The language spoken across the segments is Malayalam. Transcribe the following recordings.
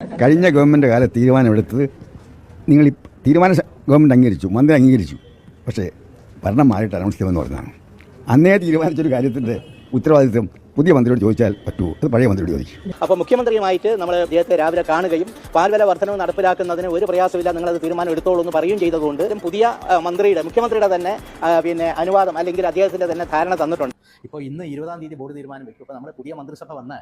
കഴിഞ്ഞ ഗവൺമെൻറ് കാലത്ത് തീരുമാനമെടുത്തത് നിങ്ങൾ ഈ തീരുമാനം ഗവൺമെൻറ് അംഗീകരിച്ചു, മന്ത്രി അംഗീകരിച്ചു. പക്ഷേ ഭരണം മാറിയിട്ട് അനൗൺസ് ചെയ്യുമെന്ന് പറഞ്ഞതാണ്. അന്നേ തീരുമാനിച്ചൊരു കാര്യത്തിൻ്റെ ഉത്തരവാദിത്വം പുതിയ മന്ത്രിയോട് ചോദിച്ചാൽ പറ്റുമോ? അത് പഴയ മന്ത്രിയോട് ചോദിക്കും. അപ്പോൾ മുഖ്യമന്ത്രിയുമായിട്ട് നമ്മൾ അദ്ദേഹത്തെ രാവിലെ കാണുകയും പാൽവില വർധനവ് നടപ്പിലാക്കുന്നതിന് ഒരു പ്രയാസമില്ല, നിങ്ങളത് തീരുമാനം എടുത്തോളൂ എന്ന് പറയുകയും ചെയ്തതുകൊണ്ട് പുതിയ മുഖ്യമന്ത്രിയുടെ തന്നെ അനുവാദം അല്ലെങ്കിൽ അദ്ദേഹത്തിൻ്റെ തന്നെ ധാരണ തന്നിട്ടുണ്ട്. ഇപ്പോൾ ഇന്ന് 20-ാം തീയതി ബോർഡ് തീരുമാനം വെക്കും. ഇപ്പോൾ നമ്മൾ പുതിയ മന്ത്രിസഭ വന്ന്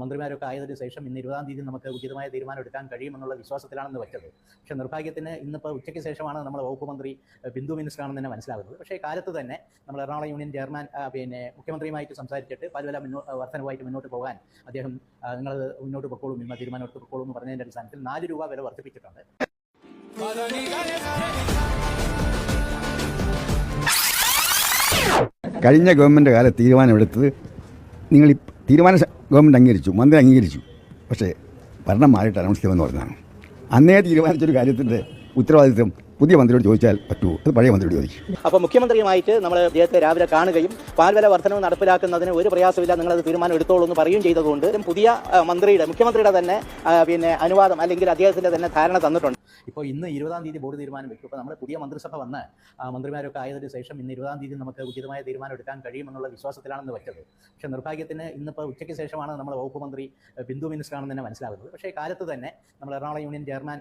മന്ത്രിമാരൊക്കെ ആയതിനു ശേഷം ഇന്ന് 20-ാം തീയതി നമുക്ക് ഉചിതമായ തീരുമാനം എടുക്കാൻ കഴിയുമെന്നുള്ള വിശ്വാസത്തിലാണെന്ന് വെച്ചത്. പക്ഷേ നിർഭാഗ്യത്തിന് ഇന്നിപ്പോൾ ഉച്ചയ്ക്ക് ശേഷമാണ് നമ്മൾ വകുപ്പ് മന്ത്രി ബിന്ദു മിനിസ്റ്ററാണെന്ന് തന്നെ മനസ്സിലാകുന്നത്. പക്ഷേ കാലത്ത് തന്നെ നമ്മൾ എറണാകുളം യൂണിയൻ ചെയർമാൻ മുഖ്യമന്ത്രിയുമായിട്ട് സംസാരിച്ചിട്ട് പാൽവില വർധനവുമായിട്ട് മുന്നോട്ട് പോകാൻ അദ്ദേഹം നിങ്ങൾ മുന്നോട്ട് പൊക്കോളും, ഇന്ന് തീരുമാനം എടുത്ത് പൊക്കോളും എന്ന് പറഞ്ഞതിൻ്റെ അടിസ്ഥാനത്തിൽ 4 രൂപ വില വർദ്ധിപ്പിച്ചിട്ടുണ്ട്. കഴിഞ്ഞ ഗവൺമെൻറ് കാലത്ത് തീരുമാനമെടുത്തത് നിങ്ങൾ ഈ തീരുമാനം ഗവൺമെൻറ് അംഗീകരിച്ചു, മന്ത്രി അംഗീകരിച്ചു. പക്ഷേ ഭരണം മാറിയിട്ട് അനൗൺസ് ചെയ്യുമെന്ന് പറഞ്ഞതാണ്. അന്നേ തീരുമാനിച്ചൊരു കാര്യത്തിൻ്റെ ഉത്തരവാദിത്വം പുതിയ മന്ത്രിയോട് ചോദിച്ചാൽ പറ്റുമോ? അത് പഴയ മന്ത്രിയോട് ചോദിക്കും. അപ്പോൾ മുഖ്യമന്ത്രിയുമായിട്ട് നമ്മൾ അദ്ദേഹത്തെ രാവിലെ കാണുകയും പാൽവില വർധനവ് നടപ്പിലാക്കുന്നതിന് ഒരു പ്രയാസമില്ല, നിങ്ങളത് തീരുമാനം എടുത്തോളൂ എന്ന് പറയുകയും ചെയ്തതുകൊണ്ട് പുതിയ മുഖ്യമന്ത്രിയുടെ തന്നെ അനുവാദം അല്ലെങ്കിൽ അദ്ദേഹത്തിൻ്റെ തന്നെ ധാരണ തന്നിട്ടുണ്ട്. ഇപ്പോൾ ഇന്ന് 20-ാം തീയതി ബോർഡ് തീരുമാനം വെക്കും. ഇപ്പോൾ നമ്മൾ പുതിയ മന്ത്രിസഭ വന്ന് മന്ത്രിമാരൊക്കെ ആയതിനു ശേഷം ഇന്ന് 20-ാം തീയതി നമുക്ക് ഉചിതമായ തീരുമാനം എടുക്കാൻ കഴിയുമെന്നുള്ള വിശ്വാസത്തിലാണെന്ന് വെച്ചത്. പക്ഷേ നിർഭാഗ്യത്തിന് ഇന്നിപ്പോൾ ഉച്ചയ്ക്ക് ശേഷമാണ് നമ്മൾ വകുപ്പ് മന്ത്രി ബിന്ദു മിനിസ്റ്ററാണെന്ന് തന്നെ മനസ്സിലാകുന്നത്. പക്ഷേ കാലത്ത് തന്നെ നമ്മൾ എറണാകുളം യൂണിയൻ ചെയർമാൻ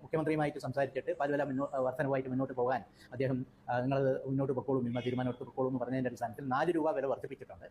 മുഖ്യമന്ത്രിയുമായിട്ട് സംസാരിച്ചിട്ട് പാൽവില വർധനവുമായിട്ട് മുന്നോട്ട് പോകാൻ അദ്ദേഹം നിങ്ങൾ മുന്നോട്ട് പൊക്കോളും, ഇന്ന് തീരുമാനം എടുത്ത് പൊക്കോളും എന്ന് പറഞ്ഞതിൻ്റെ അടിസ്ഥാനത്തിൽ 4 രൂപ വില വർദ്ധിപ്പിച്ചിട്ടുണ്ട്.